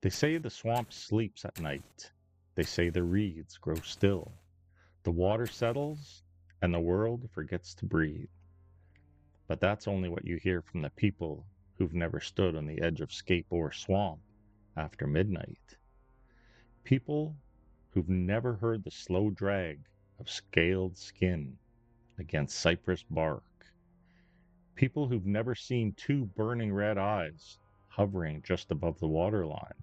They say the swamp sleeps at night. They say the reeds grow still. The water settles, and the world forgets to breathe. But that's only what you hear from the people who've never stood on the edge of Scape Ore Swamp after midnight. People who've never heard the slow drag of scaled skin against cypress bark. People who've never seen two burning red eyes hovering just above the waterline.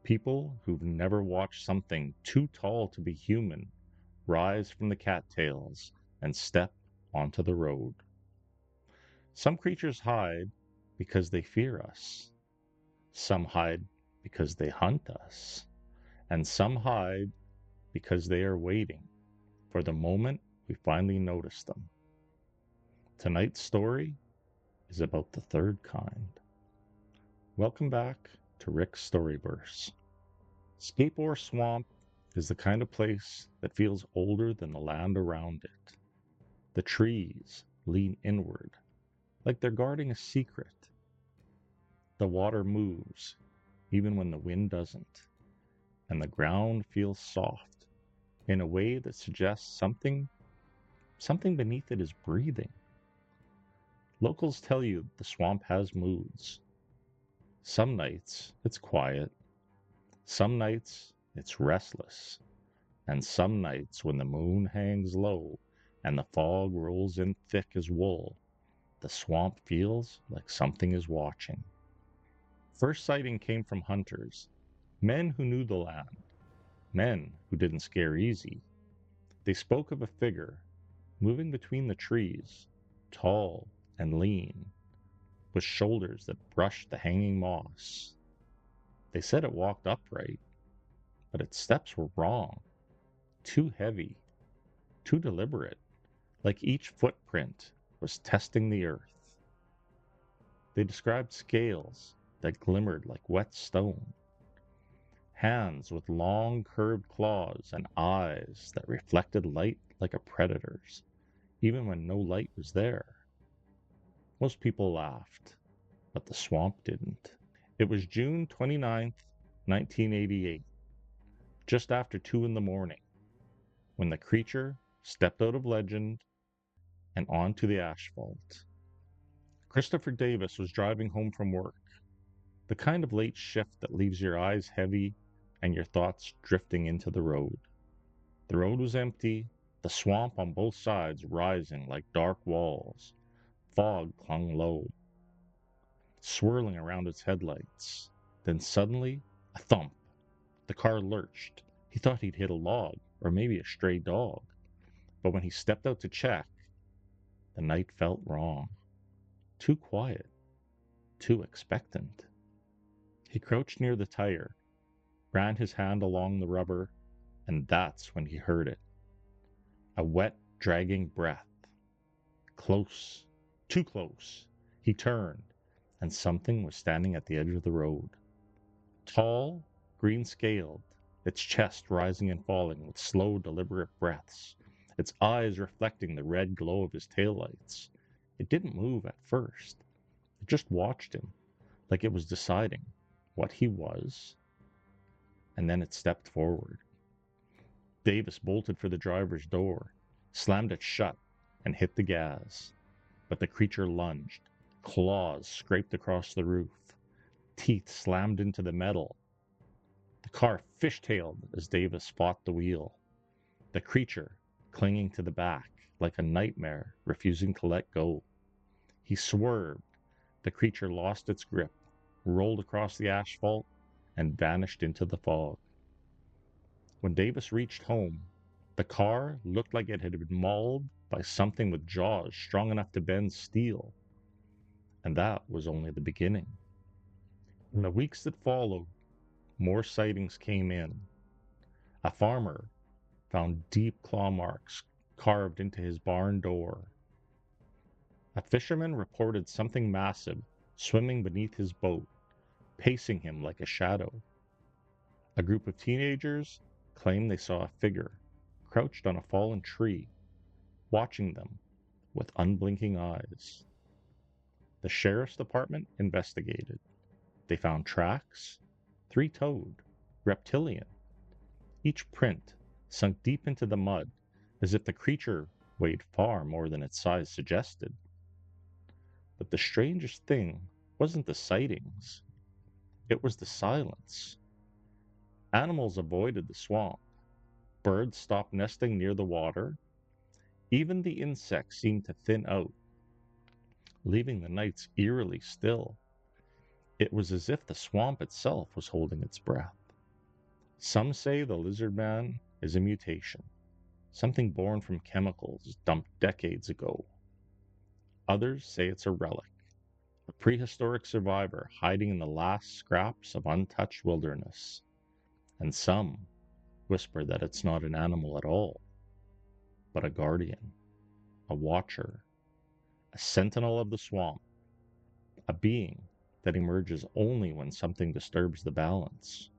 People who've never watched something too tall to be human rise from the cattails and step onto the road. Some creatures hide because they fear us. Some hide because they hunt us. And some hide because they are waiting for the moment we finally notice them. Tonight's story is about the third kind. Welcome back to Rick's Storyverse. Scape Ore Swamp is the kind of place that feels older than the land around it. The trees lean inward, like they're guarding a secret. The water moves, even when the wind doesn't, and the ground feels soft in a way that suggests something beneath it is breathing. Locals tell you the swamp has moods. Some nights it's quiet, some nights it's restless, and some nights when the moon hangs low and the fog rolls in thick as wool, the swamp feels like something is watching. First sighting came from hunters, men who knew the land, men who didn't scare easy. They spoke of a figure moving between the trees, tall and lean, with shoulders that brushed the hanging moss. They said it walked upright, but its steps were wrong, too heavy, too deliberate, like each footprint was testing the earth. They described scales that glimmered like wet stone, hands with long curved claws and eyes that reflected light like a predator's, even when no light was there. Most people laughed, but the swamp didn't. It was June 29th, 1988, just after 2 in the morning, when the creature stepped out of legend and onto the asphalt. Christopher Davis was driving home from work, the kind of late shift that leaves your eyes heavy and your thoughts drifting into the road. The road was empty, the swamp on both sides rising like dark walls. Fog clung low, swirling around its headlights. Then suddenly, a thump. The car lurched. He thought he'd hit a log, or maybe a stray dog. But when he stepped out to check, the night felt wrong. Too quiet, too expectant. He crouched near the tire, ran his hand along the rubber, and that's when he heard it. A wet, dragging breath. Close, too close. He turned, and something was standing at the edge of the road. Tall, green-scaled, its chest rising and falling with slow, deliberate breaths, its eyes reflecting the red glow of his taillights. It didn't move at first. It just watched him, like it was deciding what he was, and then it stepped forward. Davis bolted for the driver's door, slammed it shut, and hit the gas. But the creature lunged. Claws scraped across the roof. Teeth slammed into the metal. The car fishtailed as Davis fought the wheel. The creature clinging to the back like a nightmare, refusing to let go. He swerved. The creature lost its grip, rolled across the asphalt, and vanished into the fog. When Davis reached home, the car looked like it had been mauled by something with jaws strong enough to bend steel. And that was only the beginning. In the weeks that followed, more sightings came in. A farmer found deep claw marks carved into his barn door. A fisherman reported something massive swimming beneath his boat, pacing him like a shadow. A group of teenagers claimed they saw a figure crouched on a fallen tree, watching them with unblinking eyes. The sheriff's department investigated. They found tracks, three-toed, reptilian. Each print sunk deep into the mud as if the creature weighed far more than its size suggested. But the strangest thing wasn't the sightings, it was the silence. Animals avoided the swamp, birds stopped nesting near the water, even the insects seemed to thin out, leaving the nights eerily still. It was as if the swamp itself was holding its breath. Some say the lizard man is a mutation, something born from chemicals dumped decades ago. Others say it's a relic, a prehistoric survivor hiding in the last scraps of untouched wilderness. And some whisper that it's not an animal at all, but a guardian, a watcher, a sentinel of the swamp, a being that emerges only when something disturbs the balance.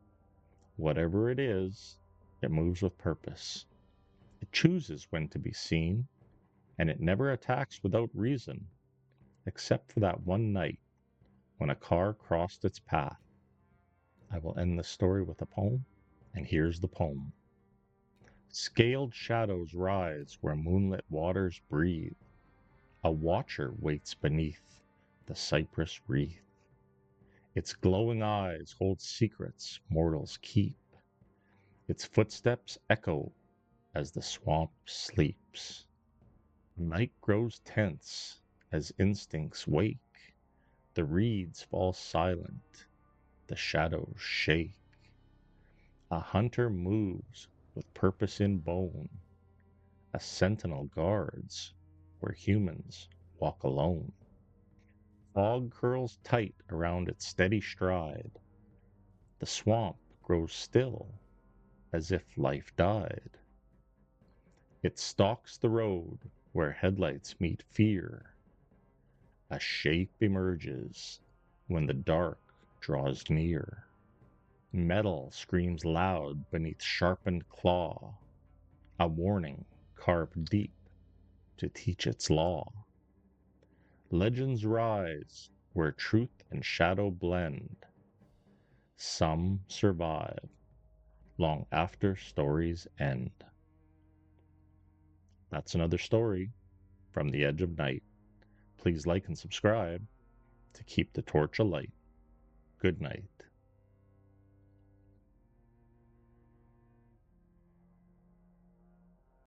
Whatever it is, it moves with purpose. It chooses when to be seen, and it never attacks without reason, except for that one night when a car crossed its path. I will end this story with a poem, and here's the poem. Scaled shadows rise where moonlit waters breathe. A watcher waits beneath the cypress wreath. Its glowing eyes hold secrets mortals keep. Its footsteps echo as the swamp sleeps. Night grows tense as instincts wake. The reeds fall silent, the shadows shake. A hunter moves with purpose in bone. A sentinel guards where humans walk alone. Fog curls tight around its steady stride. The swamp grows still as if life died. It stalks the road where headlights meet fear. A shape emerges when the dark draws near. Metal screams loud beneath sharpened claw, a warning carved deep to teach its law. Legends rise where truth and shadow blend. Some survive long after stories end. That's another story from the edge of night. Please like and subscribe to keep the torch alight. Good night.